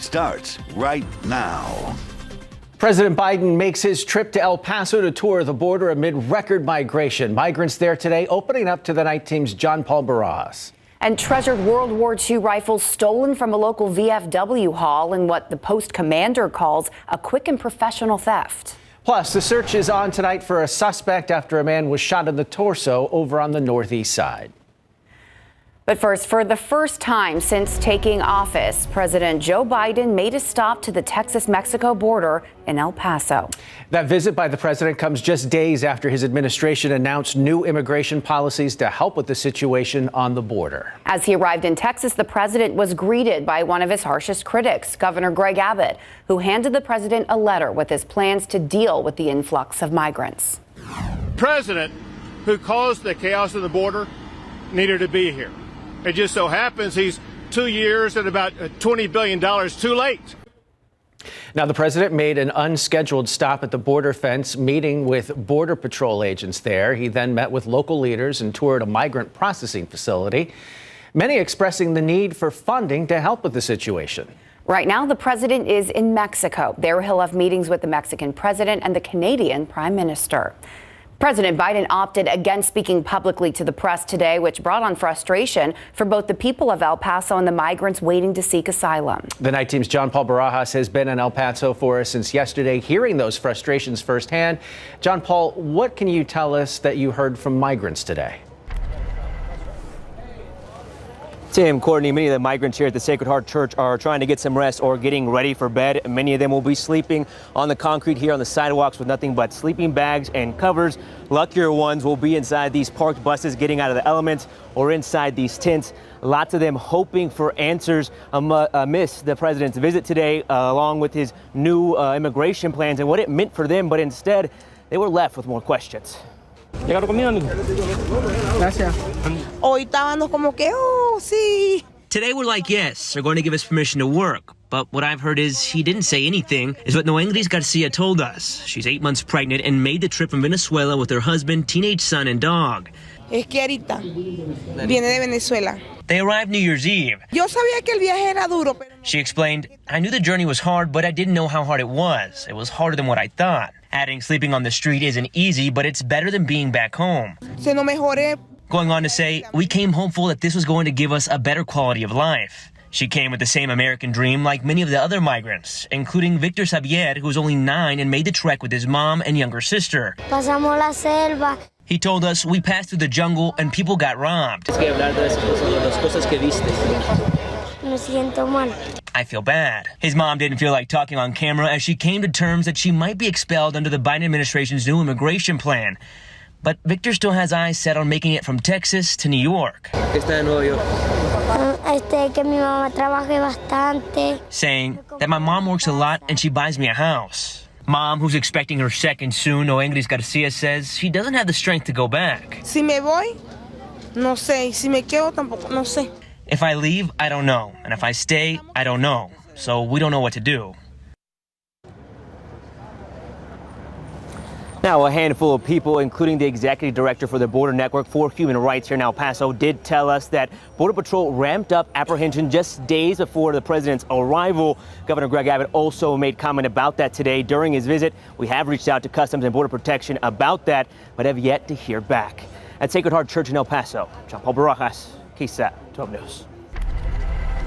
starts right now. President Biden makes his trip to El Paso to tour the border amid record migration. Migrants there today opening up to the night team's John Paul Barajas. And treasured World War II rifles stolen from a local VFW hall in what the Post commander calls a quick and professional theft. Plus, the search is on tonight for a suspect after a man was shot in the torso over on the northeast side. But first, for the first time since taking office, President Joe Biden made a stop to the Texas-Mexico border in El Paso. That visit by the president comes just days after his administration announced new immigration policies to help with the situation on the border. As he arrived in Texas, the president was greeted by one of his harshest critics, Governor Greg Abbott, who handed the president a letter with his plans to deal with the influx of migrants. President who caused the chaos of the border needed to be here. It just so happens he's 2 years and about $20 billion too late. Now, the president made an unscheduled stop at the border fence, meeting with Border Patrol agents there. He then met with local leaders and toured a migrant processing facility, many expressing the need for funding to help with the situation. Right now, the president is in Mexico. There he'll have meetings with the Mexican president and the Canadian prime minister. President Biden opted against speaking publicly to the press today, which brought on frustration for both the people of El Paso and the migrants waiting to seek asylum. The night team's John Paul Barajas has been in El Paso for us since yesterday, hearing those frustrations firsthand. John Paul, what can you tell us that you heard from migrants today? Tim, Courtney, many of the migrants here at the Sacred Heart Church are trying to get some rest or getting ready for bed. Many of them will be sleeping on the concrete here on the sidewalks with nothing but sleeping bags and covers. Luckier ones will be inside these parked buses getting out of the elements or inside these tents. Lots of them hoping for answers amidst the president's visit today, along with his new immigration plans and what it meant for them. But instead, they were left with more questions. ¿Llegaron conmigo, amigo? Gracias. Hoy estábamos como que, oh, sí. Today we're like, yes, they're going to give us permission to work. But what I've heard is he didn't say anything, is what Noengris Garcia told us. She's 8 months pregnant and made the trip from Venezuela with her husband, teenage son, and dog. Es que ahorita viene de Venezuela. They arrived New Year's Eve. Yo sabía que el viaje era duro, pero... She explained, I knew the journey was hard, but I didn't know how hard it was. It was harder than what I thought. Adding sleeping on the street isn't easy, but it's better than being back home. Se no mejoré. Going on to say, we came hopeful that this was going to give us a better quality of life. She came with the same American dream like many of the other migrants, including Victor Xavier, who was only 9 and made the trek with his mom and younger sister. Pasamos la selva. He told us we passed through the jungle and people got robbed. Me siento mal. I feel bad. His mom didn't feel like talking on camera as she came to terms that she might be expelled under the Biden administration's new immigration plan. But Victor still has eyes set on making it from Texas to New York. Que mi mamá trabaje bastante. Saying that my mom works a lot and she buys me a house. Mom, who's expecting her second soon, Noengris Garcia, says she doesn't have the strength to go back. Si me voy, no sé. Si me quedo, tampoco, no sé. If I leave, I don't know. And if I stay, I don't know. So we don't know what to do. Now, a handful of people, including the executive director for the Border Network for Human Rights here in El Paso, did tell us that Border Patrol ramped up apprehension just days before the president's arrival. Governor Greg Abbott also made comment about that today during his visit. We have reached out to Customs and Border Protection about that, but have yet to hear back. At Sacred Heart Church in El Paso, John Paul Barajas, KSAT 12 News.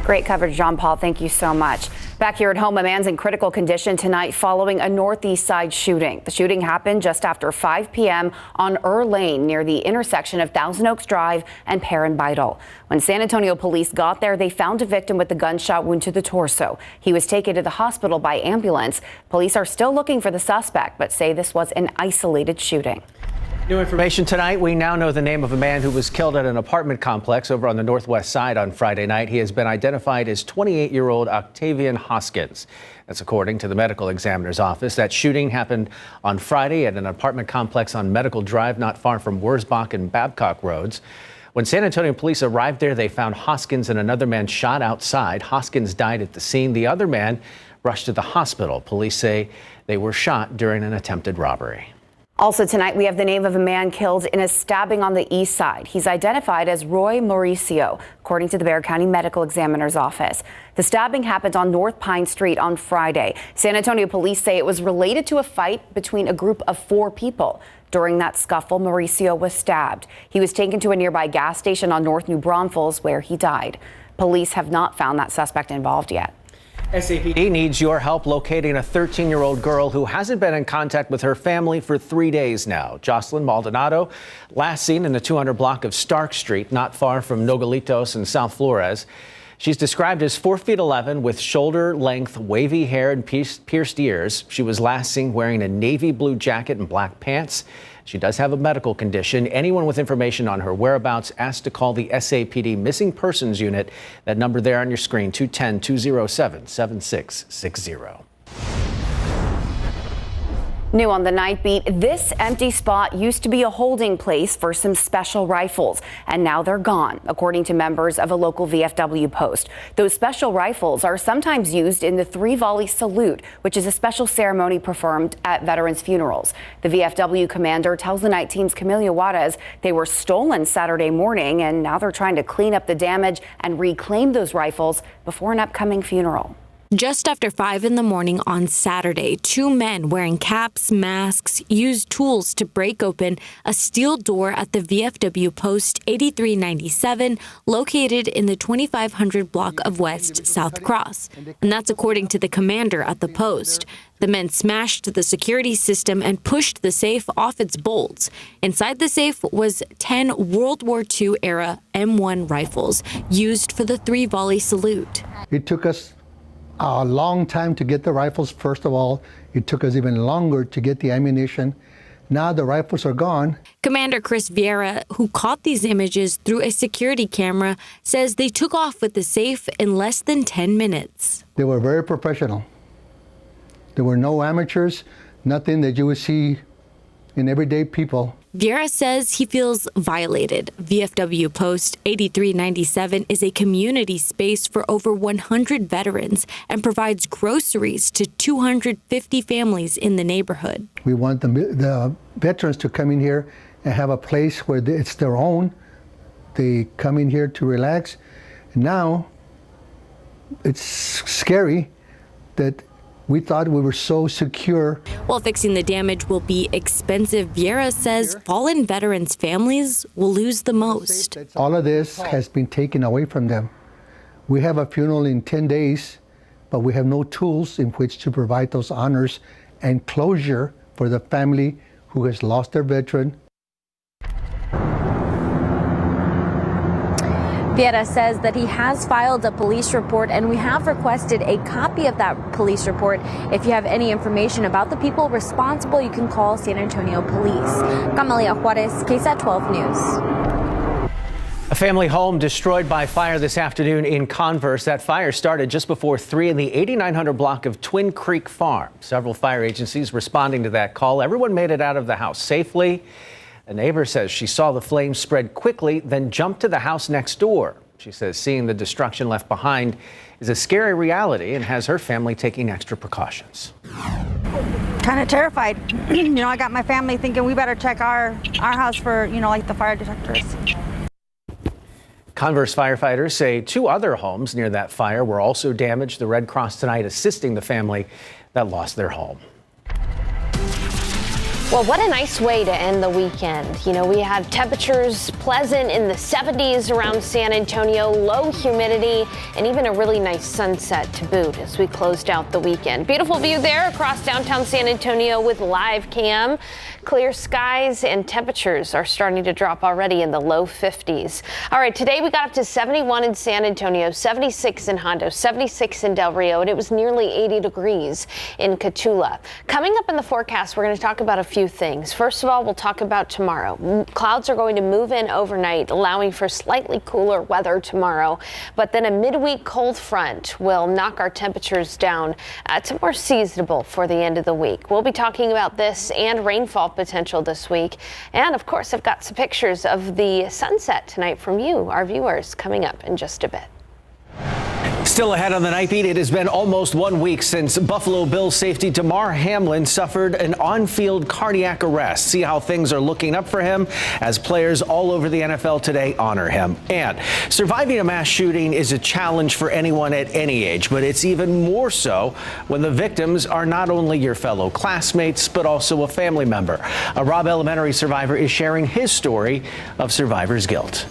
Great coverage, John Paul. Thank you so much. Back here at home, a man's in critical condition tonight following a northeast side shooting. The shooting happened just after 5 p.m. on Lane near the intersection of Thousand Oaks Drive and Perrin Vital. When San Antonio police got there, they found a victim with a gunshot wound to the torso. He was taken to the hospital by ambulance. Police are still looking for the suspect, but say this was an isolated shooting. New information tonight. We now know the name of a man who was killed at an apartment complex over on the northwest side on Friday night. He has been identified as 28-year-old Octavian Hoskins. That's according to the medical examiner's office. That shooting happened on Friday at an apartment complex on Medical Drive, not far from Wurzbach and Babcock Roads. When San Antonio police arrived there, they found Hoskins and another man shot outside. Hoskins died at the scene. The other man rushed to the hospital. Police say they were shot during an attempted robbery. Also tonight, we have the name of a man killed in a stabbing on the east side. He's identified as Roy Mauricio, according to the Bexar County Medical Examiner's Office. The stabbing happened on North Pine Street on Friday. San Antonio police say it was related to a fight between a group of 4 people. During that scuffle, Mauricio was stabbed. He was taken to a nearby gas station on North New Braunfels, where he died. Police have not found that suspect involved yet. SAPD needs your help locating a 13-year-old girl who hasn't been in contact with her family for 3 days now. Jocelyn Maldonado, last seen in the 200 block of Stark Street, not far from Nogalitos and South Flores. She's described as 4 feet 11 with shoulder-length wavy hair and pierced ears. She was last seen wearing a navy blue jacket and black pants. She does have a medical condition. Anyone with information on her whereabouts asked to call the SAPD Missing Persons Unit. That number there on your screen, 210-207-7660. New on the Nightbeat, this empty spot used to be a holding place for some special rifles, and now they're gone, according to members of a local VFW post. Those special rifles are sometimes used in the 3-volley salute, which is a special ceremony performed at veterans' funerals. The VFW commander tells the night team's Camila Juarez they were stolen Saturday morning, and now they're trying to clean up the damage and reclaim those rifles before an upcoming funeral. Just after 5 in the morning on Saturday, 2 men wearing caps, masks, used tools to break open a steel door at the VFW post 8397, located in the 2500 block of West South Cross. And that's according to the commander at the post. The men smashed the security system and pushed the safe off its bolts. Inside the safe was 10 World War II era M1 rifles used for the 3-volley salute. It took us a long time to get the rifles. First of all, it took us even longer to get the ammunition. Now the rifles are gone. Commander Chris Vieira, who caught these images through a security camera, says they took off with the safe in less than 10 minutes. They were very professional. There were no amateurs, nothing that you would see in everyday people. Vieira says he feels violated. VFW Post 8397 is a community space for over 100 veterans and provides groceries to 250 families in the neighborhood. We want the veterans to come in here and have a place where it's their own. They come in here to relax. Now, it's scary that we thought we were so secure. While fixing the damage will be expensive, Vieira says fallen veterans' families will lose the most. All of this has been taken away from them. We have a funeral in 10 days, but we have no tools in which to provide those honors and closure for the family who has lost their veteran. Vieira says that he has filed a police report, and we have requested a copy of that police report. If you have any information about the people responsible, you can call San Antonio Police. Camila Juarez, KSAT 12 News. A family home destroyed by fire this afternoon in Converse. That fire started just before 3 in the 8900 block of Twin Creek Farm. Several fire agencies responding to that call. Everyone made it out of the house safely. A neighbor says she saw the flames spread quickly, then jumped to the house next door. She says seeing the destruction left behind is a scary reality and has her family taking extra precautions. Kind of terrified. I got my family thinking we better check our house for, like the fire detectors. Converse firefighters say 2 other homes near that fire were also damaged. The Red Cross tonight assisting the family that lost their home. Well, what a nice way to end the weekend. We have temperatures pleasant in the 70s around San Antonio, low humidity, and even a really nice sunset to boot as we closed out the weekend. Beautiful view there across downtown San Antonio with live cam. Clear skies and temperatures are starting to drop already in the low 50s. All right, today we got up to 71 in San Antonio, 76 in Hondo, 76 in Del Rio, and it was nearly 80 degrees in Cotulla. Coming up in the forecast, we're going to talk about a few things. First of all, we'll talk about tomorrow. Clouds are going to move in overnight, allowing for slightly cooler weather tomorrow. But then a midweek cold front will knock our temperatures down to more seasonable for the end of the week. We'll be talking about this and rainfall potential this week. And of course, I've got some pictures of the sunset tonight from you, our viewers, coming up in just a bit. Still ahead on the Nightbeat, it has been almost 1 week since Buffalo Bills safety Damar Hamlin suffered an on-field cardiac arrest. See how things are looking up for him as players all over the NFL today honor him. And surviving a mass shooting is a challenge for anyone at any age, but it's even more so when the victims are not only your fellow classmates, but also a family member. A Robb Elementary survivor is sharing his story of survivor's guilt.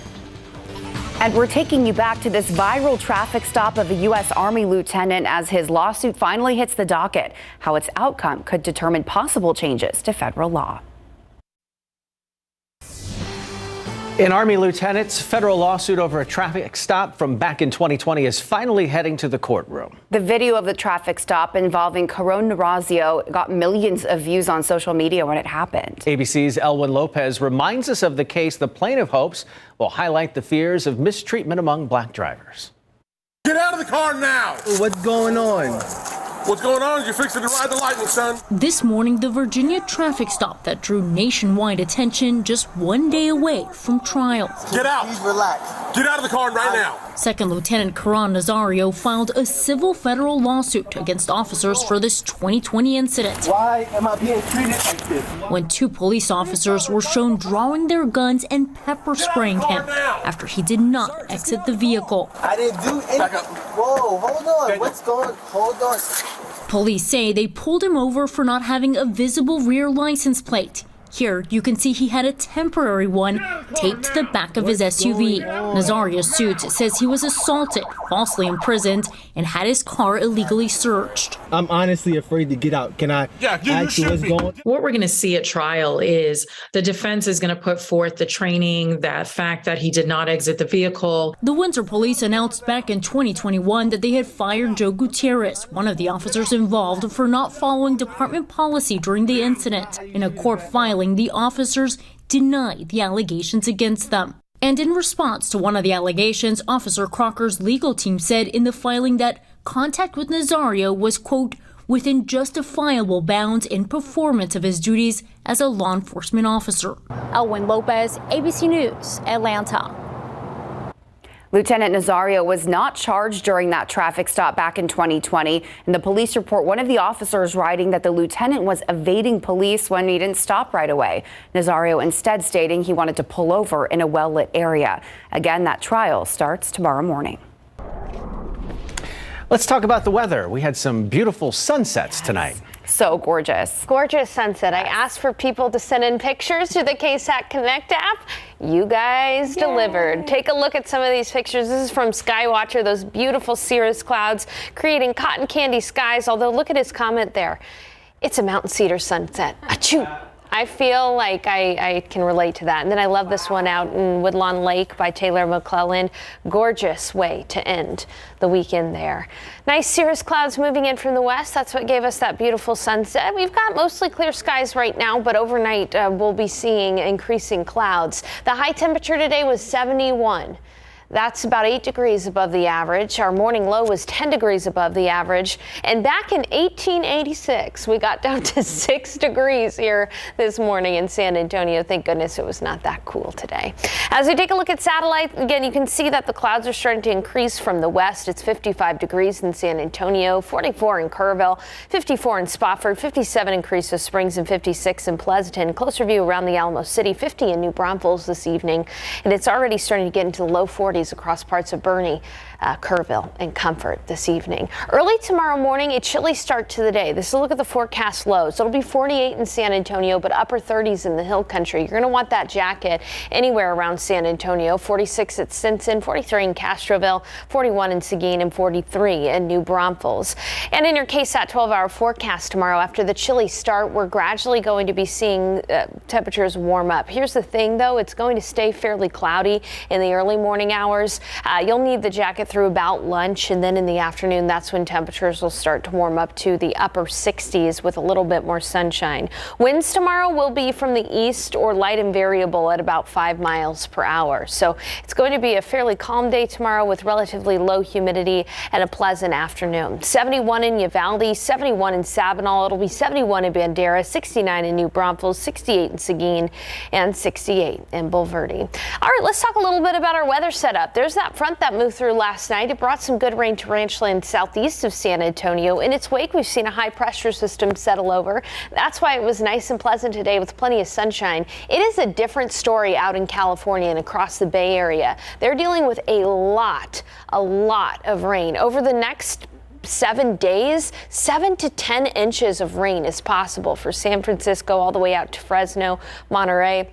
And we're taking you back to this viral traffic stop of a U.S. Army lieutenant as his lawsuit finally hits the docket. How its outcome could determine possible changes to federal law. An Army lieutenant's federal lawsuit over a traffic stop from back in 2020 is finally heading to the courtroom. The video of the traffic stop involving Caron Narazio got millions of views on social media when it happened. ABC's Elwin Lopez reminds us of the case the plaintiff hopes will highlight the fears of mistreatment among black drivers. Get out of the car now! What's going on? What's going on is you're fixing to ride the lightning, son. This morning, the Virginia traffic stop that drew nationwide attention just 1 day away from trial. Get out! Please relax. Get out of the car right now! Second Lieutenant Caron Nazario filed a civil federal lawsuit against officers for this 2020 incident. Why am I being treated like this? When two police officers were shown drawing their guns and pepper spraying him after he did not exit the vehicle. I didn't do anything. Whoa, hold on. What's going on? Hold on. Police say they pulled him over for not having a visible rear license plate. Here, you can see he had a temporary one taped to the back of his SUV. Nazario's suit says he was assaulted, falsely imprisoned, and had his car illegally searched. I'm honestly afraid to get out. Can I ask you what's going on? What we're going to see at trial is the defense is going to put forth the training, that fact that he did not exit the vehicle. The Windsor police announced back in 2021 that they had fired Joe Gutierrez, one of the officers involved, for not following department policy during the incident. In a court filing, the officers denied the allegations against them. And in response to one of the allegations, Officer Crocker's legal team said in the filing that contact with Nazario was, quote, within justifiable bounds in performance of his duties as a law enforcement officer. Elwin Lopez, ABC News, Atlanta. Lieutenant Nazario was not charged during that traffic stop back in 2020. In the police report, one of the officers writing that the lieutenant was evading police when he didn't stop right away. Nazario instead stating he wanted to pull over in a well-lit area. Again, that trial starts tomorrow morning. Let's talk about the weather. We had some beautiful sunsets tonight. So gorgeous. Gorgeous sunset. I asked for people to send in pictures to the KSAT Connect app. You guys delivered. Take a look at some of these pictures. This is from Skywatcher, those beautiful cirrus clouds creating cotton candy skies. Although look at his comment there. It's a mountain cedar sunset. Achoo. I feel like I can relate to that. And then I love this one out in Woodlawn Lake by Taylor McClellan. Gorgeous way to end the weekend there. Nice cirrus clouds moving in from the west. That's what gave us that beautiful sunset. We've got mostly clear skies right now, but overnight we'll be seeing increasing clouds. The high temperature today was 71. That's about 8 degrees above the average. Our morning low was 10 degrees above the average. And back in 1886, we got down to 6 degrees here this morning in San Antonio. Thank goodness it was not that cool today. As we take a look at satellite, again, you can see that the clouds are starting to increase from the west. It's 55 degrees in San Antonio, 44 in Kerrville, 54 in Spofford, 57 in Creases Springs, and 56 in Pleasanton. Closer view around the Alamo City, 50 in New Braunfels this evening. And it's already starting to get into the low 40s across parts of Bernie, Kerrville, and Comfort this evening. Early tomorrow morning, a chilly start to the day. This is a look at the forecast lows. It'll be 48 in San Antonio, but upper 30s in the hill country. You're going to want that jacket anywhere around San Antonio. 46 at Stinson, 43 in Castroville, 41 in Seguin, and 43 in New Braunfels. And in your KSAT 12-hour forecast tomorrow, after the chilly start, we're gradually going to be seeing temperatures warm up. Here's the thing, though. It's going to stay fairly cloudy in the early morning hours. You'll need the jacket through about lunch, and then in the afternoon, that's when temperatures will start to warm up to the upper 60s with a little bit more sunshine. Winds tomorrow will be from the east or light and variable at about 5 miles per hour. So it's going to be a fairly calm day tomorrow with relatively low humidity and a pleasant afternoon. 71 in Uvalde, 71 in Sabinal. It'll be 71 in Bandera, 69 in New Braunfels, 68 in Seguin, and 68 in Bulverde. All right, let's talk a little bit about our weather setup. There's that front that moved through last last night. It brought some good rain to ranchland southeast of San Antonio. In its wake, we've seen a high pressure system settle over. That's why it was nice and pleasant today with plenty of sunshine. It is a different story out in California and across the Bay Area. They're dealing with a lot of rain. Over the next 7 days, 7 to 10 inches of rain is possible for San Francisco all the way out to Fresno, Monterey.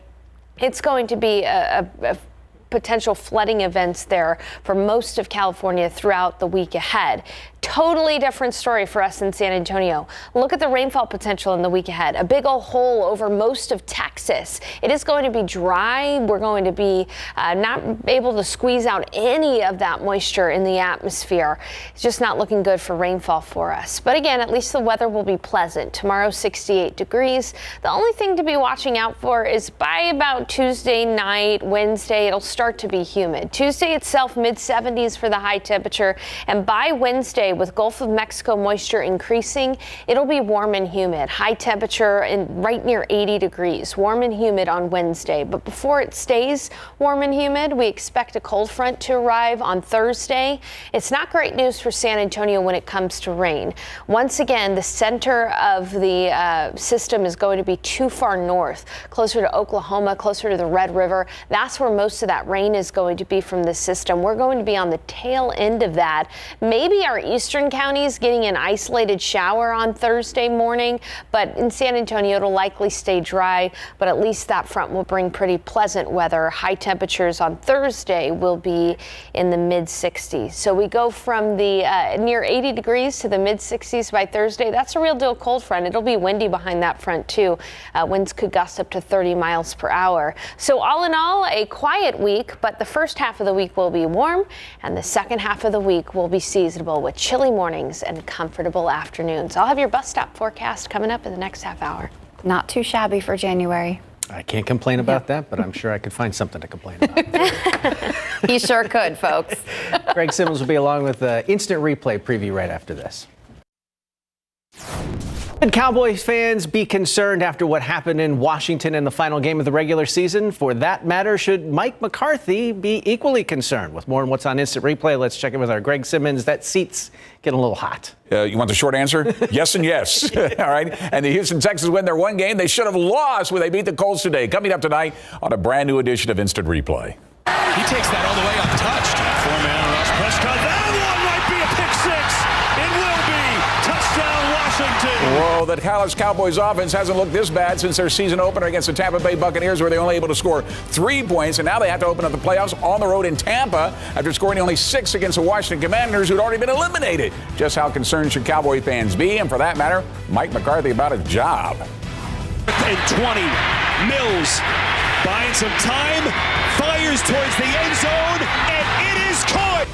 It's going to be a potential flooding events there for most of California throughout the week ahead. Totally different story for us in San Antonio. Look at the rainfall potential in the week ahead. A big old hole over most of Texas. It is going to be dry. We're going to be not able to squeeze out any of that moisture in the atmosphere. It's just not looking good for rainfall for us. But again, at least the weather will be pleasant. Tomorrow, 68 degrees. The only thing to be watching out for is by about Tuesday night, Wednesday, it'll start to be humid. Tuesday itself, mid-70s for the high temperature. And by Wednesday, with Gulf of Mexico moisture increasing, it'll be warm and humid. High temperature and right near 80 degrees. Warm and humid on Wednesday. But before it stays warm and humid, we expect a cold front to arrive on Thursday. It's not great news for San Antonio when it comes to rain. Once again, the center of the system is going to be too far north, closer to Oklahoma, closer to the Red River. That's where most of that rain is going to be from this system. We're going to be on the tail end of that. Maybe our eastern counties getting an isolated shower on Thursday morning, but in San Antonio it'll likely stay dry, but at least that front will bring pretty pleasant weather. High temperatures on Thursday will be in the mid-60s. So we go from the near 80 degrees to the mid-60s by Thursday. That's a real deal cold front. It'll be windy behind that front too. Winds could gust up to 30 miles per hour. So all in all, a quiet week, but the first half of the week will be warm and the second half of the week will be seasonable with chilly mornings and comfortable afternoons. I'll have your bus stop forecast coming up in the next half hour. Not too shabby for January. I can't complain about that, but I'm sure I could find something to complain about. You sure could, folks. Greg Simmons will be along with the instant replay preview right after this. Should Cowboys fans be concerned after what happened in Washington in the final game of the regular season? For that matter, should Mike McCarthy be equally concerned? With more on what's on Instant Replay, let's check in with our Greg Simmons. That seat's getting a little hot. You want the short answer? Yes and yes. All right. And the Houston Texans win their one game they should have lost when they beat the Colts today. Coming up tonight on a brand new edition of Instant Replay. He takes that all the way untouched. Four-man rush. Prescott. That one might be a pick six. It will be. Touchdown, Washington. Whoa, the Dallas Cowboys offense hasn't looked this bad since their season opener against the Tampa Bay Buccaneers, where they were only able to score 3 points, and now they have to open up the playoffs on the road in Tampa after scoring only 6 against the Washington Commanders, who'd already been eliminated. Just how concerned should Cowboy fans be? And for that matter, Mike McCarthy about his job. And 20. Mills buying some time, fires towards the end zone, and it is caught.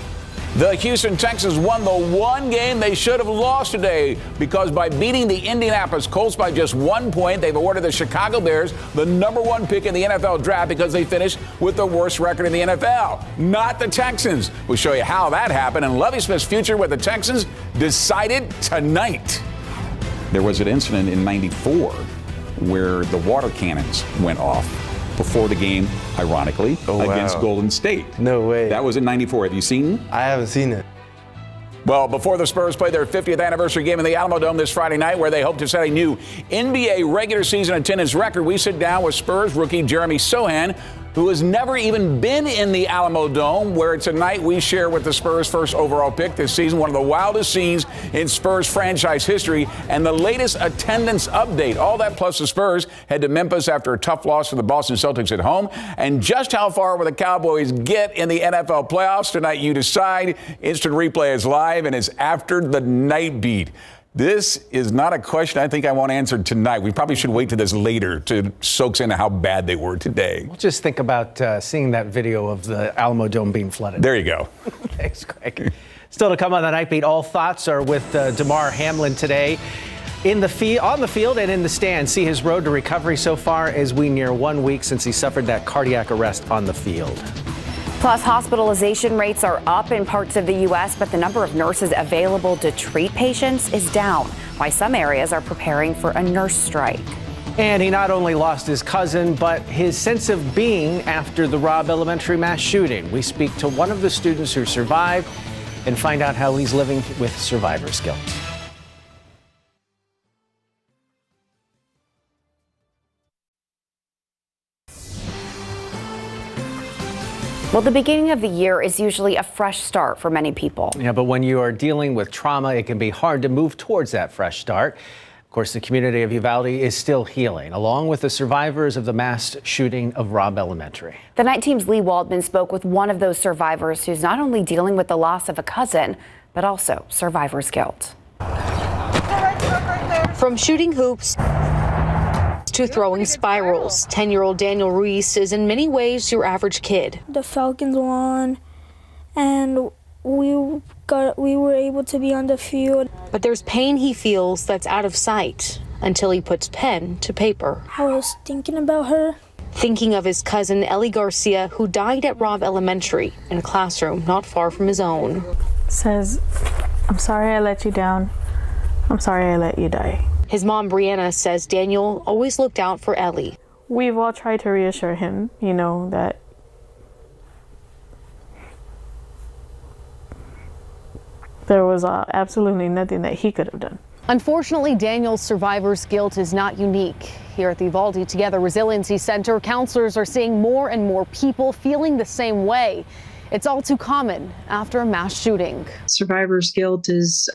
The Houston Texans won the one game they should have lost today because by beating the Indianapolis Colts by just 1 point, they've awarded the Chicago Bears the #1 pick in the NFL draft because they finished with the worst record in the NFL. Not the Texans. We'll show you how that happened, and Lovie Smith's future with the Texans decided tonight. There was an incident in '94 where the water cannons went off before the game, ironically, against Golden State. No way. That was in '94. Have you seen? I haven't seen it. Well, before the Spurs play their 50th anniversary game in the Alamo Dome this Friday night, where they hope to set a new NBA regular season attendance record, we sit down with Spurs rookie Jeremy Sohan, who has never even been in the Alamo Dome, where tonight we share with the Spurs' first overall pick this season, one of the wildest scenes in Spurs franchise history, and the latest attendance update. All that plus the Spurs head to Memphis after a tough loss to the Boston Celtics at home. And just how far will the Cowboys get in the NFL playoffs? Tonight you decide. Instant Replay is live and is after the Nightbeat. This is not a question I think I want answered tonight. We probably should wait to this later to soak into how bad they were today. We'll just think about seeing that video of the Alamo Dome being flooded. There you go. Thanks, Greg. Still to come on the Nightbeat, all thoughts are with Damar Hamlin today. On the field and in the stands, see his road to recovery so far as we near 1 week since he suffered that cardiac arrest on the field. Plus, hospitalization rates are up in parts of the U.S., but the number of nurses available to treat patients is down, why some areas are preparing for a nurse strike. And he not only lost his cousin, but his sense of being after the Robb Elementary mass shooting. We speak to one of the students who survived and find out how he's living with survivor's guilt. Well, the beginning of the year is usually a fresh start for many people. Yeah, but when you are dealing with trauma, it can be hard to move towards that fresh start. Of course, the community of Uvalde is still healing, along with the survivors of the mass shooting of Robb Elementary. The Night Team's Lee Waldman spoke with one of those survivors who's not only dealing with the loss of a cousin, but also survivor's guilt. From shooting hoops to throwing spirals, 10-year-old Daniel Ruiz is in many ways your average kid. The Falcons won, and we were able to be on the field. But there's pain he feels that's out of sight until he puts pen to paper. I was thinking about her. Thinking of his cousin Ellie Garcia, who died at Robb Elementary in a classroom not far from his own. Says, "I'm sorry I let you down. I'm sorry I let you die." His mom, Brianna, says Daniel always looked out for Ellie. We've all tried to reassure him, that there was absolutely nothing that he could have done. Unfortunately, Daniel's survivor's guilt is not unique. Here at the Uvalde Together Resiliency Center, counselors are seeing more and more people feeling the same way. It's all too common after a mass shooting. Survivor's guilt is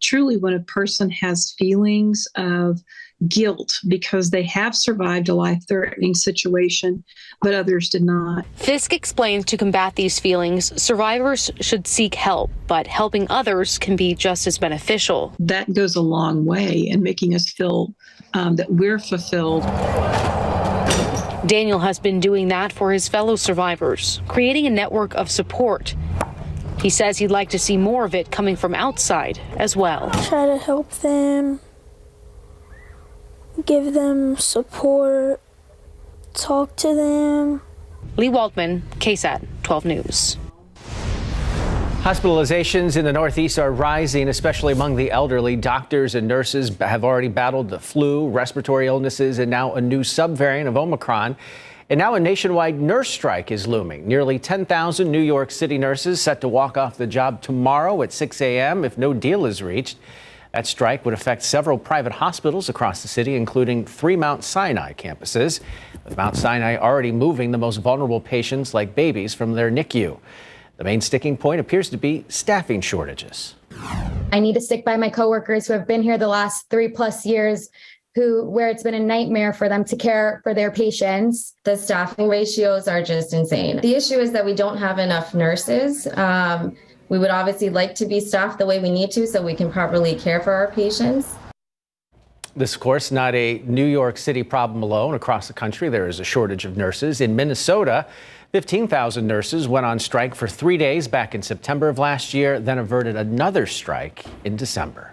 truly when a person has feelings of guilt because they have survived a life-threatening situation, but others did not. Fisk explains to combat these feelings, survivors should seek help, but helping others can be just as beneficial. That goes a long way in making us feel that we're fulfilled. Daniel has been doing that for his fellow survivors, creating a network of support. He says he'd like to see more of it coming from outside as well. Try to help them, give them support, talk to them. Lee Waldman, KSAT 12 News. Hospitalizations in the Northeast are rising, especially among the elderly. Doctors and nurses have already battled the flu, respiratory illnesses, and now a new subvariant of Omicron. And now a nationwide nurse strike is looming. Nearly 10,000 New York City nurses set to walk off the job tomorrow at 6 a.m. if no deal is reached. That strike would affect several private hospitals across the city, including 3 Mount Sinai campuses, with Mount Sinai already moving the most vulnerable patients like babies from their NICU. The main sticking point appears to be staffing shortages. I need to stick by my coworkers who have been here the last 3+ years, where it's been a nightmare for them to care for their patients. The staffing ratios are just insane. The issue is that we don't have enough nurses. We would obviously like to be staffed the way we need to so we can properly care for our patients. This, of course, not a New York City problem alone. Across the country, there is a shortage of nurses. In Minnesota, 15,000 nurses went on strike for 3 days back in September of last year, then averted another strike in December.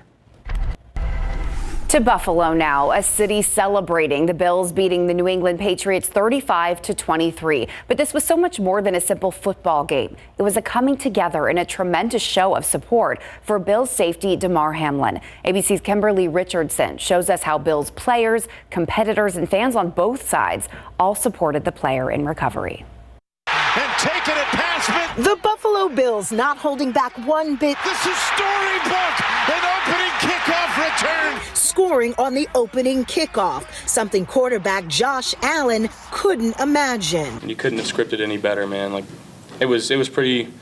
To Buffalo now, a city celebrating the Bills beating the New England Patriots 35-23. But this was so much more than a simple football game. It was a coming together and a tremendous show of support for Bills safety Damar Hamlin. ABC's Kimberly Richardson shows us how Bills players, competitors, and fans on both sides all supported the player in recovery. And taking it past mid. The Buffalo Bills not holding back one bit. This is storybook. An opening kickoff return. Scoring on the opening kickoff, something quarterback Josh Allen couldn't imagine. You couldn't have scripted any better, man. Like it was pretty.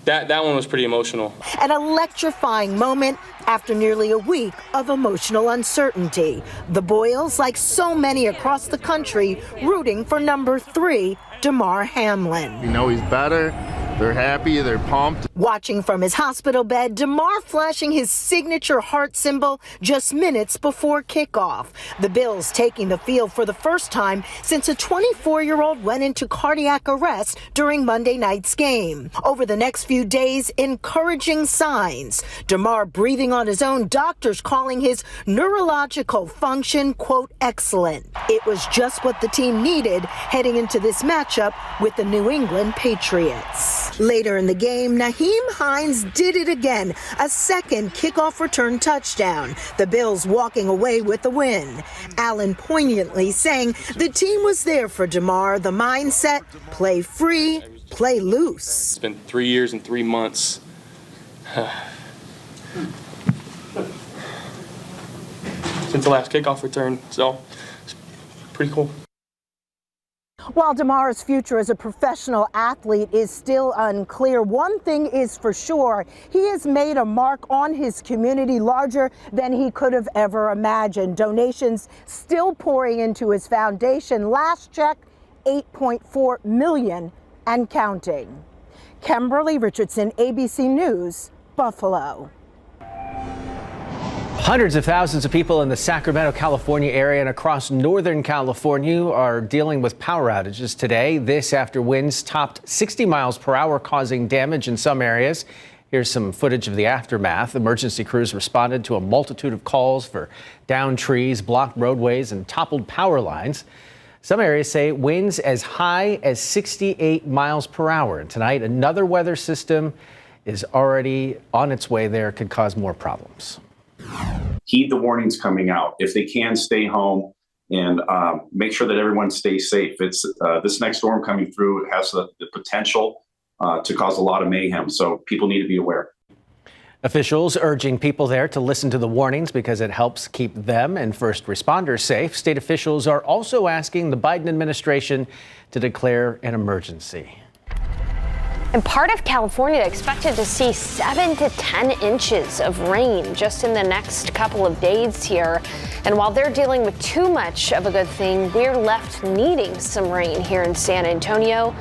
That one was pretty emotional. An electrifying moment after nearly a week of emotional uncertainty. The Boyles, like so many across the country, rooting for number 3, Damar Hamlin. You know he's better. They're happy, they're pumped. Watching from his hospital bed, Damar flashing his signature heart symbol just minutes before kickoff. The Bills taking the field for the first time since a 24-year-old went into cardiac arrest during Monday night's game. Over the next few days, encouraging signs. Damar breathing on his own, doctors calling his neurological function, quote, excellent. It was just what the team needed heading into this matchup with the New England Patriots. Later in the game, Nyheim Hines did it again, a second kickoff return touchdown. The Bills walking away with the win. Allen poignantly saying the team was there for Damar, the mindset, play free, play loose. It's been 3 years and 3 months. Since the last kickoff return, so it's pretty cool. While Damar's future as a professional athlete is still unclear, one thing is for sure, he has made a mark on his community larger than he could have ever imagined. Donations still pouring into his foundation. Last check, $8.4 million and counting. Kimberly Richardson, ABC News, Buffalo. Hundreds of thousands of people in the Sacramento, California area and across Northern California are dealing with power outages today. This after winds topped 60 miles per hour, causing damage in some areas. Here's some footage of the aftermath. Emergency crews responded to a multitude of calls for downed trees, blocked roadways, and toppled power lines. Some areas say winds as high as 68 miles per hour. And tonight, another weather system is already on its way there, could cause more problems. Heed the warnings coming out. If they can, stay home and make sure that everyone stays safe. It's this next storm coming through has the potential to cause a lot of mayhem, so people need to be aware. Officials urging people there to listen to the warnings because it helps keep them and first responders safe. State officials are also asking the Biden administration to declare an emergency. And part of California expected to see 7 to 10 inches of rain just in the next couple of days here. And while they're dealing with too much of a good thing, we're left needing some rain here in San Antonio.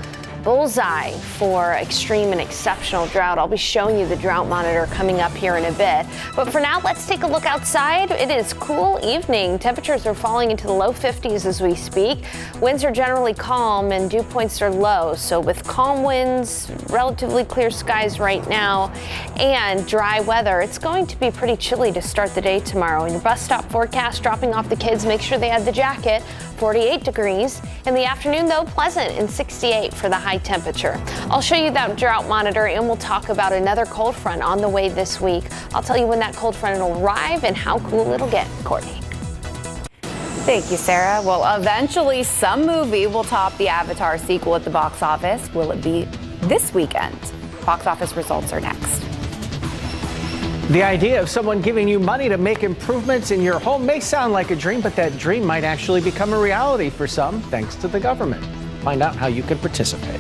Bullseye for extreme and exceptional drought. I'll be showing you the drought monitor coming up here in a bit. But for now, let's take a look outside. It is cool evening. Temperatures are falling into the low 50s as we speak. Winds are generally calm and dew points are low. So with calm winds, relatively clear skies right now, and dry weather, it's going to be pretty chilly to start the day tomorrow. In your bus stop forecast, dropping off the kids, make sure they had the jacket. 48 degrees. In the afternoon, though, pleasant and 68 for the high temperature. I'll show you that drought monitor and we'll talk about another cold front on the way this week. I'll tell you when that cold front will arrive and how cool it'll get. Courtney. Thank you, Sarah. Well, eventually some movie will top the Avatar sequel at the box office. Will it be this weekend? Box office results are next. The idea of someone giving you money to make improvements in your home may sound like a dream, but that dream might actually become a reality for some, thanks to the government. Find out how you can participate.